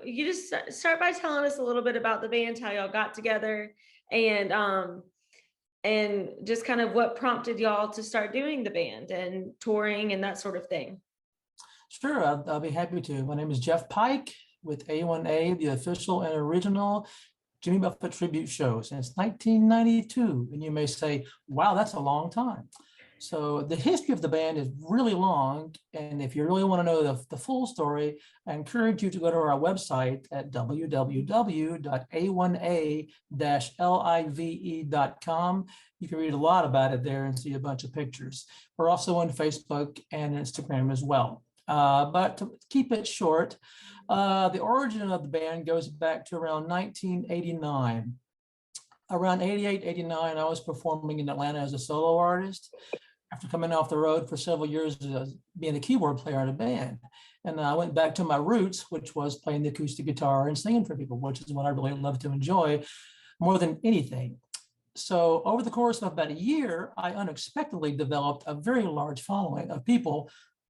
you just start by telling us a little bit about the band, how y'all got together, and just kind of what prompted y'all to start doing the band and touring and that sort of thing. Sure, I'll be happy to. My name is Jeff Pike with A1A, the official and original Jimmy Buffett Tribute show since 1992. And you may say, wow, that's a long time. So the history of the band is really long. And if you really want to know the full story, I encourage you to go to our website at www.a1a-live.com. You can read a lot about it there and see a bunch of pictures. We're also on Facebook and Instagram as well. But to keep it short, the origin of the band goes back to around 1989. Around 88, 89, I was performing in Atlanta as a solo artist after coming off the road for several years as being a keyboard player in a band. And I went back to my roots, which was playing the acoustic guitar and singing for people, which is what I really love to enjoy more than anything. So over the course of about a year, I unexpectedly developed a very large following of people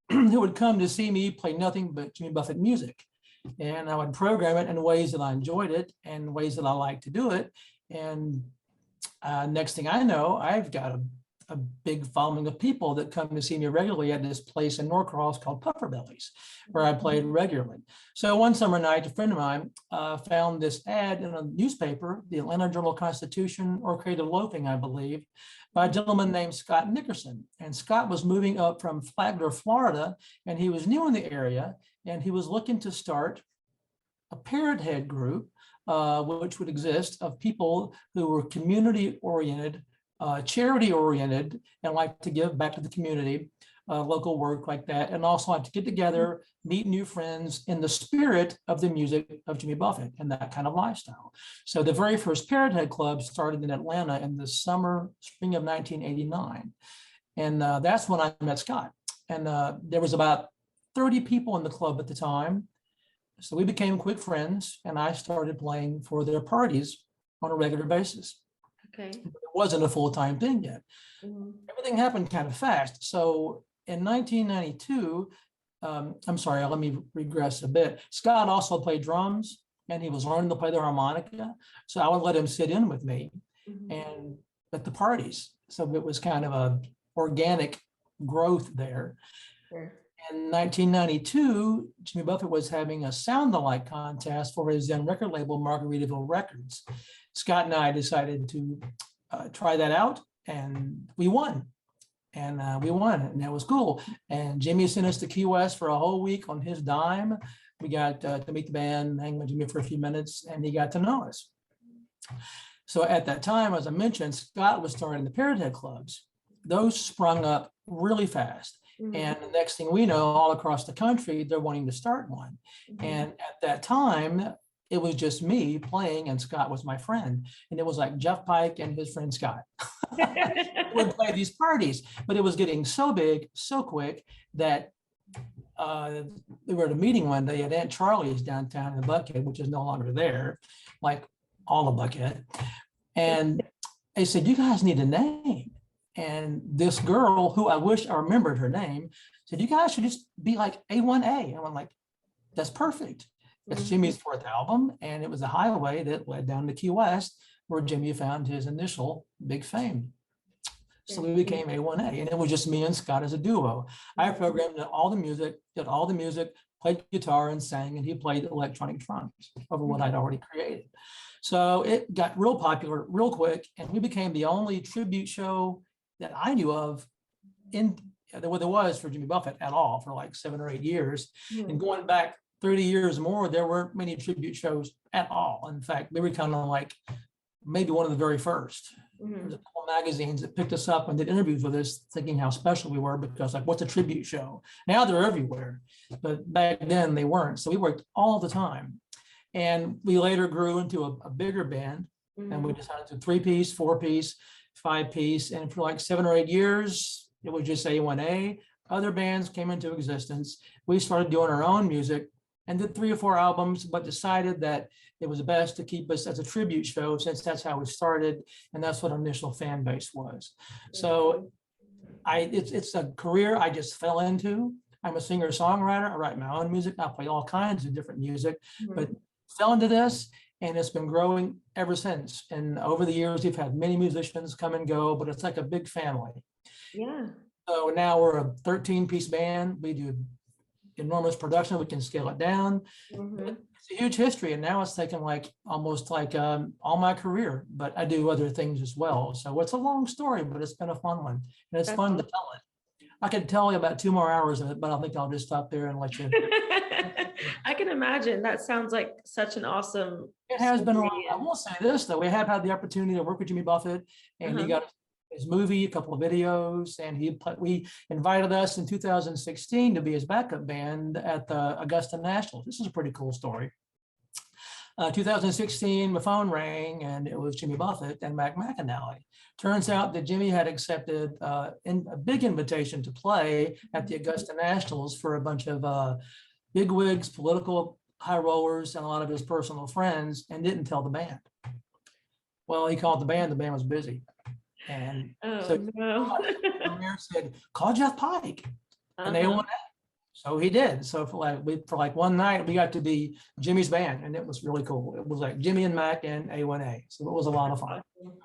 who would come to see me play nothing but Jimmy Buffett music. And I would program it in ways that I enjoyed it and ways that I like to do it. And next thing I know, I've got a big following of people that come to see me regularly at this place in Norcross called Puffer Bellies, where I played regularly. So one summer night, a friend of mine found this ad in a newspaper, the Atlanta Journal-Constitution, or Creative Loafing, I believe, by a gentleman named Scott Nickerson. And Scott was moving up from Flagler, Florida, and he was new in the area, and he was looking to start a Parrothead group, which would exist of people who were community-oriented, charity-oriented, and like to give back to the community, local work like that, and also like to get together, meet new friends in the spirit of the music of Jimmy Buffett and that kind of lifestyle. So the very first Parrothead Club started in Atlanta in the spring of 1989. And that's when I met Scott. And there was about 30 people in the club at the time. So we became quick friends, and I started playing for their parties on a regular basis. Okay. It wasn't a full-time thing yet. Mm-hmm. Everything happened kind of fast. So in 1992, I'm sorry, let me regress a bit. Scott also played drums, and he was learning to play the harmonica. So I would let him sit in with me and at the parties. So it was kind of a organic growth there. Sure. In 1992, Jimmy Buffett was having a sound-alike contest for his then record label, Margaritaville Records. Scott and I decided to try that out, and we won. And that was cool. And Jimmy sent us to Key West for a whole week on his dime. We got to meet the band, hang with Jimmy for a few minutes, and he got to know us. So at that time, as I mentioned, Scott was starting the Parrothead clubs. Those sprung up really fast. And the next thing we know, all across the country, they're wanting to start one. And at that time, it was just me playing, and Scott was my friend. And it was like Jeff Pike and his friend Scott would play these parties. But it was getting so big, so quick that we were at a meeting one day at Aunt Charlie's downtown in Buckhead, which is no longer there, like all of Buckhead. And they said, you guys need a name. And this girl, who I wish I remembered her name, said, you guys should just be like A1A. And I'm like, that's perfect. It's Jimmy's fourth album. And it was a highway that led down to Key West, where Jimmy found his initial big fame. So we became A1A. And it was just me and Scott as a duo. I programmed all the music, did all the music, played guitar and sang, and he played electronic drums over what I'd already created. So it got real popular real quick. And we became the only tribute show that I knew of there was for Jimmy Buffett at all for like 7 or 8 years. And going back 30 years more, there weren't many tribute shows at all. In fact, we were kind of like maybe one of the very first. There's a couple of magazines that picked us up and did interviews with us, thinking how special we were, because like, what's a tribute show? Now they're everywhere, but back then they weren't. So we worked all the time. And we later grew into a bigger band, and we decided to 3-piece, 4-piece, 5-piece, and for like 7 or 8 years, it was just A1A. Other bands came into existence. We started doing our own music and did 3 or 4 albums, but decided that it was best to keep us as a tribute show, since that's how we started, and that's what our initial fan base was. So it's a career I just fell into. I'm a singer-songwriter. I write my own music. I play all kinds of different music, but fell into this, and it's been growing ever since. And over the years, we've had many musicians come and go, but it's like a big family. Yeah. So now we're a 13-piece band. We do enormous production. We can scale it down. Mhm. It's a huge history, and now it's taken like almost like all my career, but I do other things as well. So it's a long story, but it's been a fun one, and it's That's fun to awesome. tell it. I could tell you about 2 more hours of it, but I think I'll just stop there and let you. I can imagine. That sounds like such an awesome It has been a lot. story. I will say this, though, we have had the opportunity to work with Jimmy Buffett, and he Uh-huh. got his movie, a couple of videos, and we invited us in 2016 to be his backup band at the Augusta Nationals. This is a pretty cool story. 2016, my phone rang, and it was Jimmy Buffett and Mac McAnally. Turns out that Jimmy had accepted a big invitation to play at the Augusta Nationals for a bunch of bigwigs, political high rollers, and a lot of his personal friends, and didn't tell the band. Well, he called the band was busy. And Oh so no. the mayor said, call Jeff Pike. And they Uh-huh. went, so he did. So for like one night, we got to be Jimmy's band, and it was really cool. It was like Jimmy and Mac and A1A. So it was a lot of fun. Awesome.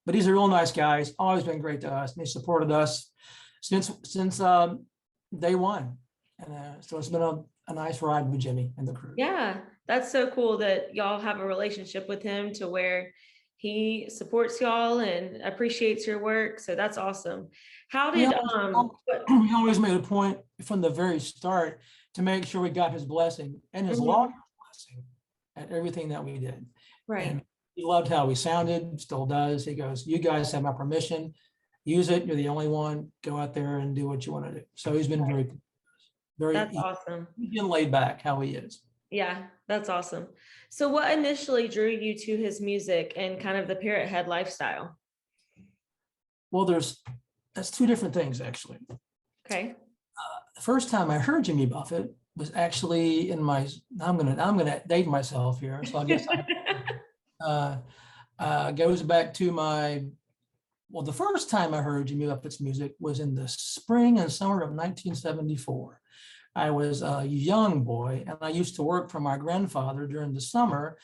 But these are real nice guys, always been great to us. And they supported us since day one. And so it's been a nice ride with Jimmy and the crew. Yeah, that's so cool that y'all have a relationship with him to where he supports y'all and appreciates your work. So that's awesome. How We did we always made a point from the very start to make sure we got his blessing and his Mhm. lawyer's blessing at everything that we did. Right. And he loved how we sounded, still does. He goes, you guys have my permission, use it. You're the only one. Go out there and do what you want to do. So he's been very That's awesome. been laid back how he is. Yeah, that's awesome. So what initially drew you to his music and kind of the Parrothead lifestyle? Well, that's 2 different things, actually. Okay. The first time I heard Jimmy Buffett was actually in my, I'm gonna date myself here, so I guess goes back to the first time I heard Jimmy Buffett's music was in the spring and summer of 1974. I was a young boy, and I used to work for my grandfather during the summer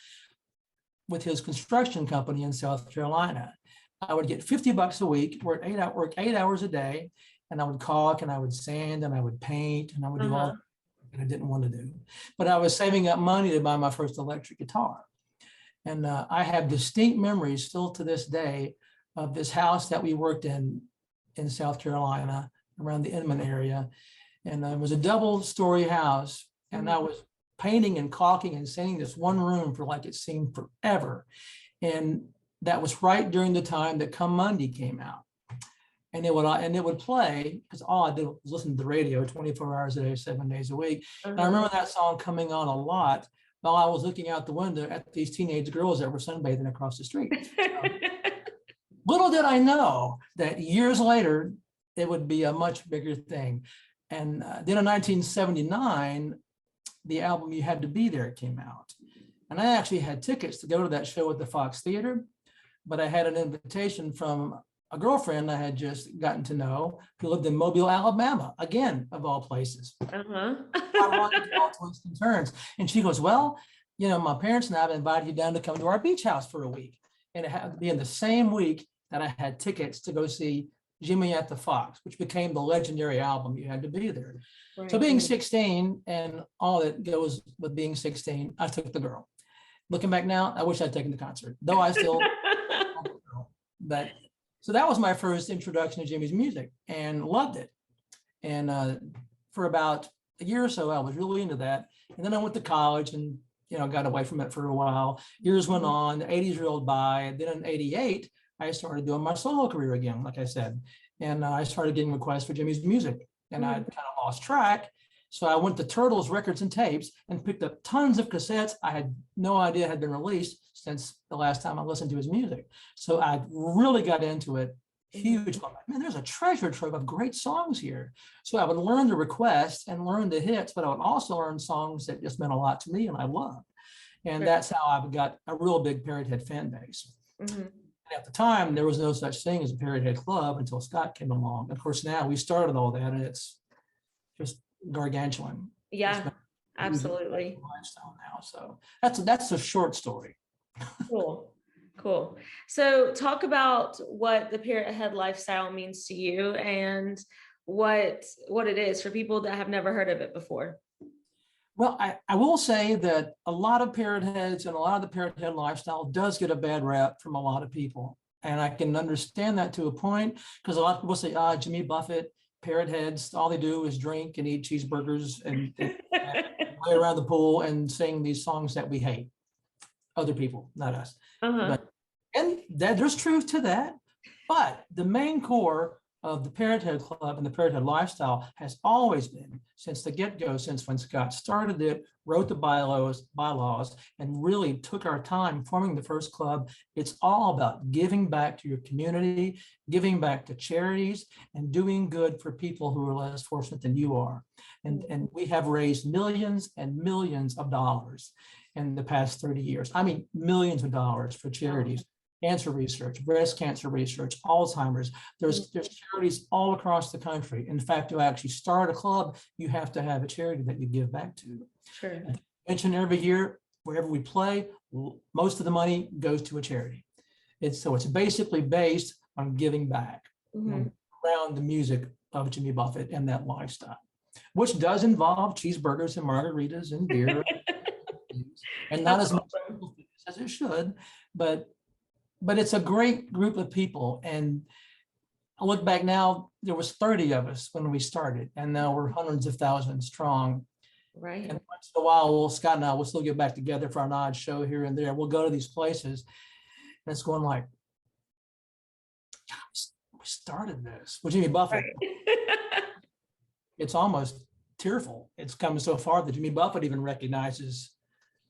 with his construction company in South Carolina. I would get $50 a week, work 8 hours a day, and I would caulk, and I would sand, and I would paint, and I would do all that I didn't want to do. But I was saving up money to buy my first electric guitar. And I have distinct memories still to this day of this house that we worked in South Carolina, around the Inman area. And it was a double-story house, and I was painting and caulking and sanding this one room for like it seemed forever. And that was right during the time that Come Monday came out. And it would play, because all I did was listen to the radio 24 hours a day, 7 days a week. And I remember that song coming on a lot while I was looking out the window at these teenage girls that were sunbathing across the street. So, little did I know that years later, it would be a much bigger thing. And then in 1979, the album You Had to Be There came out. And I actually had tickets to go to that show at the Fox Theater, but I had an invitation from a girlfriend I had just gotten to know who lived in Mobile, Alabama, again, of all places. All twists and turns. And she goes, well, my parents and I have invited you down to come to our beach house for a week. And it happened to be in the same week that I had tickets to go see Jimmy at the Fox, which became the legendary album You Had to Be There. Right. So being 16 and all that goes with being 16, I took the girl. Looking back now, I wish I'd taken the concert, though I still but so that was my first introduction to Jimmy's music and loved it. And for about a year or so, I was really into that. And then I went to college and got away from it for a while. Years went on, the 80s rolled by. Then in 88, I started doing my solo career again, like I said. And I started getting requests for Jimmy's music. And I kind of lost track. So I went to Turtles Records and Tapes and picked up tons of cassettes I had no idea had been released since the last time I listened to his music. So I really got into it. Huge. Man, there's a treasure trove of great songs here. So I would learn the requests and learn the hits, but I would also learn songs that just meant a lot to me and I loved. And that's how I got a real big Parrothead fan base. And at the time, there was no such thing as a Parrothead club until Scott came along. Of course, now we started all that and it's just gargantuan. Yeah, Absolutely. Lifestyle now. So that's a short story. Cool. Cool. So talk about what the Parrothead lifestyle means to you and what it is for people that have never heard of it before. Well, I will say that a lot of parrot heads and a lot of the parrot head lifestyle does get a bad rap from a lot of people. And I can understand that to a point, because a lot of people say, Jimmy Buffett, parrot heads, all they do is drink and eat cheeseburgers and play around the pool and sing these songs that we hate. Other people, not us. Uh-huh. And there's truth to that. But the main core of the Parrothead Club and the Parrothead lifestyle has always been, since the get-go, since when Scott started it, wrote the bylaws, and really took our time forming the first club. It's all about giving back to your community, giving back to charities, and doing good for people who are less fortunate than you are. And we have raised millions and millions of dollars in the past 30 years. I mean, millions of dollars for charities. Cancer research, breast cancer research, Alzheimer's. There's charities all across the country. In fact, to actually start a club, you have to have a charity that you give back to. Sure. Mention every year, wherever we play, most of the money goes to a charity. It's basically based on giving back around the music of Jimmy Buffett and that lifestyle, which does involve cheeseburgers and margaritas and beer, and not as much as it should, but it's a great group of people. And I look back now, there was 30 of us when we started, and now we're hundreds of thousands strong. Right. And once in a while, Scott and I will still get back together for an odd show here and there. We'll go to these places, and it's going like, we started this with Jimmy Buffett. Right. It's almost tearful. It's come so far that Jimmy Buffett even recognizes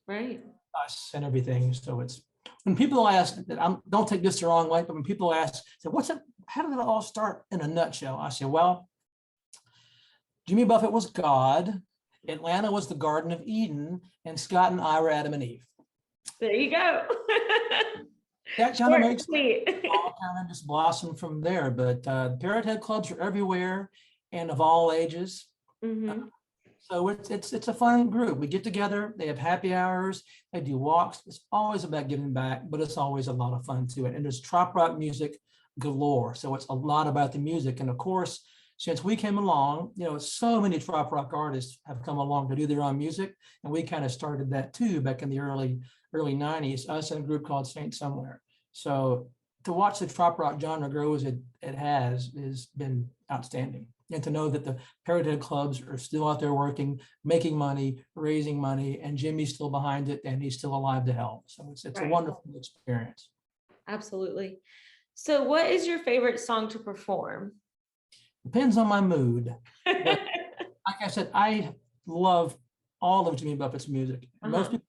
us and everything. So it's, when people ask, don't take this the wrong way, but when people ask, say, how did it all start in a nutshell? I say, well, Jimmy Buffett was God, Atlanta was the Garden of Eden, and Scott and I were Adam and Eve. There you go. That kind of makes it all kind of just blossom from there. But Parrothead clubs are everywhere and of all ages. So it's a fun group. We get together, they have happy hours, they do walks. It's always about giving back, but it's always a lot of fun to it. And there's trop rock music galore. So it's a lot about the music. And of course, since we came along, so many trop rock artists have come along to do their own music. And we kind of started that too back in the early 90s, us and a group called Saint Somewhere. So to watch the trop rock genre grow as it has been outstanding. And to know that the Parrothead clubs are still out there working, making money, raising money, and Jimmy's still behind it, and he's still alive to help. So it's a wonderful experience. Absolutely. So what is your favorite song to perform? Depends on my mood. But like I said, I love all of Jimmy Buffett's music. Most people,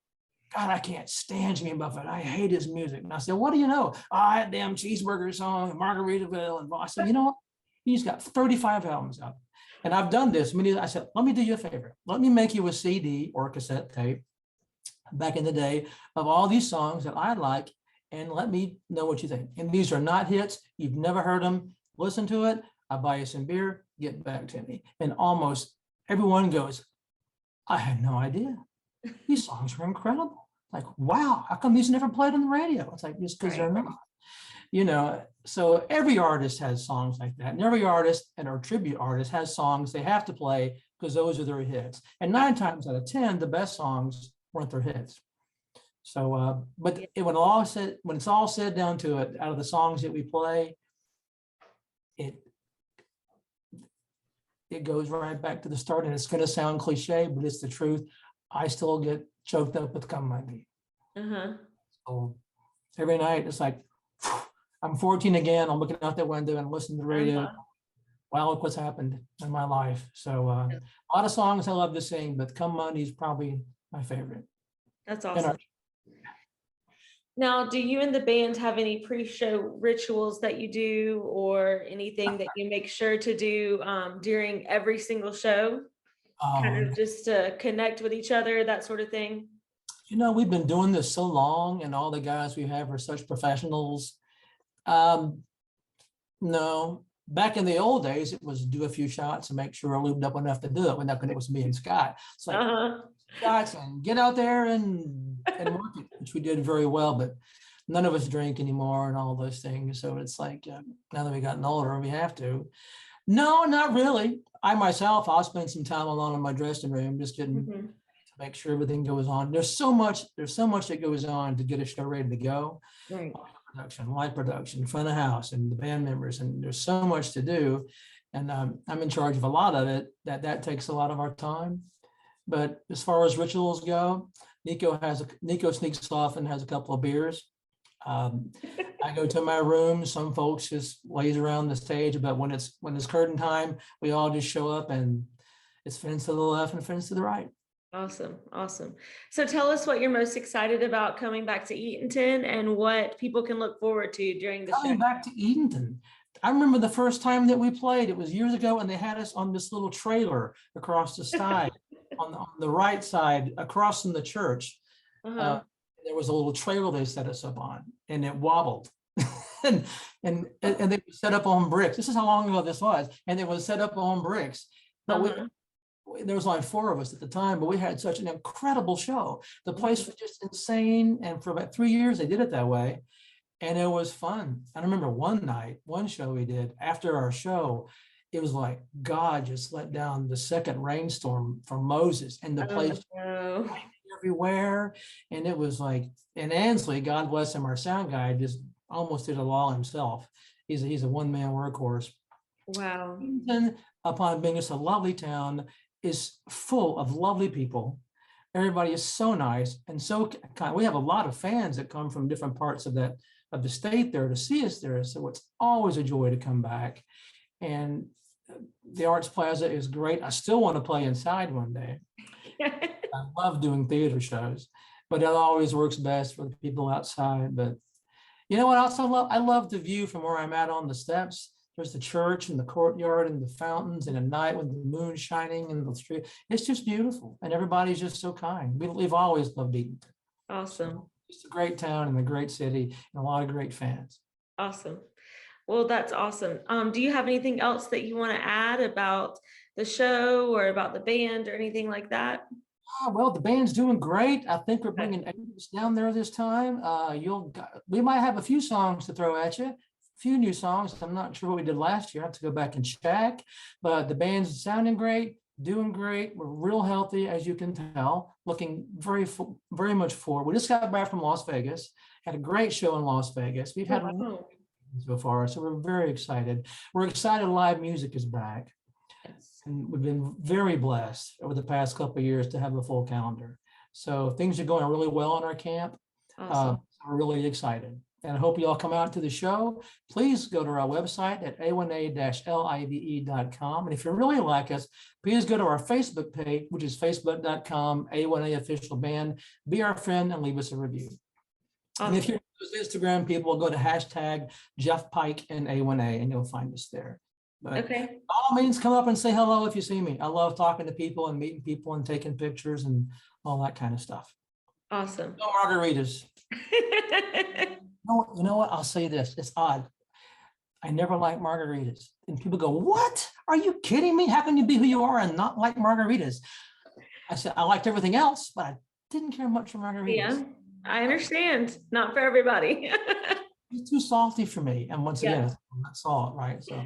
God, I can't stand Jimmy Buffett. I hate his music. And I said, what do you know? That damn cheeseburger song, Margaritaville. And I said, you know what? He's got 35 albums out. And I've done this. I said, let me do you a favor. Let me make you a CD or a cassette tape back in the day of all these songs that I like, and let me know what you think. And these are not hits. You've never heard them. Listen to it. I'll buy you some beer. Get back to me. And almost everyone goes, I had no idea. These songs are incredible. Like, wow, how come these never played on the radio? It's like, just because they're not. So every artist has songs like that, and every artist and our tribute artist has songs they have to play because those are their hits. And 9 times out of 10, the best songs weren't their hits. So, but when it's all said down to it, out of the songs that we play, it goes right back to the start. And it's going to sound cliche, but it's the truth. I still get choked up with "Come My Beat." So every night it's like, I'm 14 again. I'm looking out that window and listening to the radio. Wow, look what's happened in my life. So a lot of songs I love to sing, but "Come Monday" is probably my favorite. That's awesome. Now, do you and the band have any pre-show rituals that you do, or anything that you make sure to do during every single show? Kind of just to connect with each other, that sort of thing? We've been doing this so long, and all the guys we have are such professionals. No, back in the old days, it was do a few shots and make sure I lubed up enough to do it. When it was me and Scott, it's like shots and get out there and work it, which we did very well, but none of us drink anymore and all those things. So it's like, now that we've gotten older, we have to. No, not really. I myself, I'll spend some time alone in my dressing room, just getting to make sure everything goes on. There's so much that goes on to get a show ready to go. Right. Production, light production, front of house, and the band members, and there's so much to do. And I'm in charge of a lot of it. That takes a lot of our time. But as far as rituals go, Nico sneaks off and has a couple of beers. I go to my room. Some folks just lays around the stage, but when it's curtain time, we all just show up, and it's friends to the left and friends to the right. Awesome. Awesome. So tell us what you're most excited about coming back to Eatonton and what people can look forward to during the show. Coming back to Eatonton. I remember the first time that we played, it was years ago, and they had us on this little trailer across the side, on the right side, across from the church. There was a little trailer they set us up on, and it wobbled. and they were set up on bricks. This is how long ago this was. And it was set up on bricks. But there was only 4 of us at the time, but we had such an incredible show. The place was just insane. And for about 3 years, they did it that way. And it was fun. I remember one show we did after our show, it was like God just let down the second rainstorm for Moses, and the place everywhere. And it was like, and Ansley, God bless him, our sound guy, just almost did it all himself. He's a one-man workhorse. Wow. Eatonton, upon being just a lovely town, is full of lovely people. Everybody is so nice and so kind. We have a lot of fans that come from different parts of the state there to see us there. So it's always a joy to come back. And the Arts Plaza is great. I still want to play inside one day. I love doing theater shows, but it always works best for the people outside. But you know what else I love? I love the view from where I'm at on the steps. There's the church and the courtyard and the fountains, and at night with the moon shining in the street. It's just beautiful, and everybody's just so kind. We've always loved Eatonton. Awesome. So it's a great town and a great city and a lot of great fans. Awesome. Well, that's awesome. Do you have anything else that you want to add about the show or about the band or anything like that? Well, the band's doing great. I think we're bringing Avis down there this time. We might have a few songs to throw at you, a few new songs. I'm not sure what we did last year. I have to go back and check, but the band's sounding great, doing great. We're real healthy, as you can tell, looking very much forward. We just got back from Las Vegas, had a great show in Las Vegas. We've had so far, so we're very excited. We're excited live music is back. And we've been very blessed over the past couple of years to have a full calendar. So things are going really well in our camp. Awesome. We're really excited. And I hope you all come out to the show. Please go to our website at a1a-live.com. And if you really like us, please go to our Facebook page, which is facebook.com, A1A Official Band. Be our friend and leave us a review. Awesome. And if you're Instagram people, go to hashtag Jeff Pike and A1A, and you'll find us there. But by all means, come up and say hello if you see me. I love talking to people and meeting people and taking pictures and all that kind of stuff. Awesome. No margaritas. You know what? I'll say this. It's odd. I never liked margaritas. And people go, what? Are you kidding me? How can you be who you are and not like margaritas? I said, I liked everything else, but I didn't care much for margaritas. Yeah, I understand. Not for everybody. It's too salty for me. And once again, it's not salt, right? So.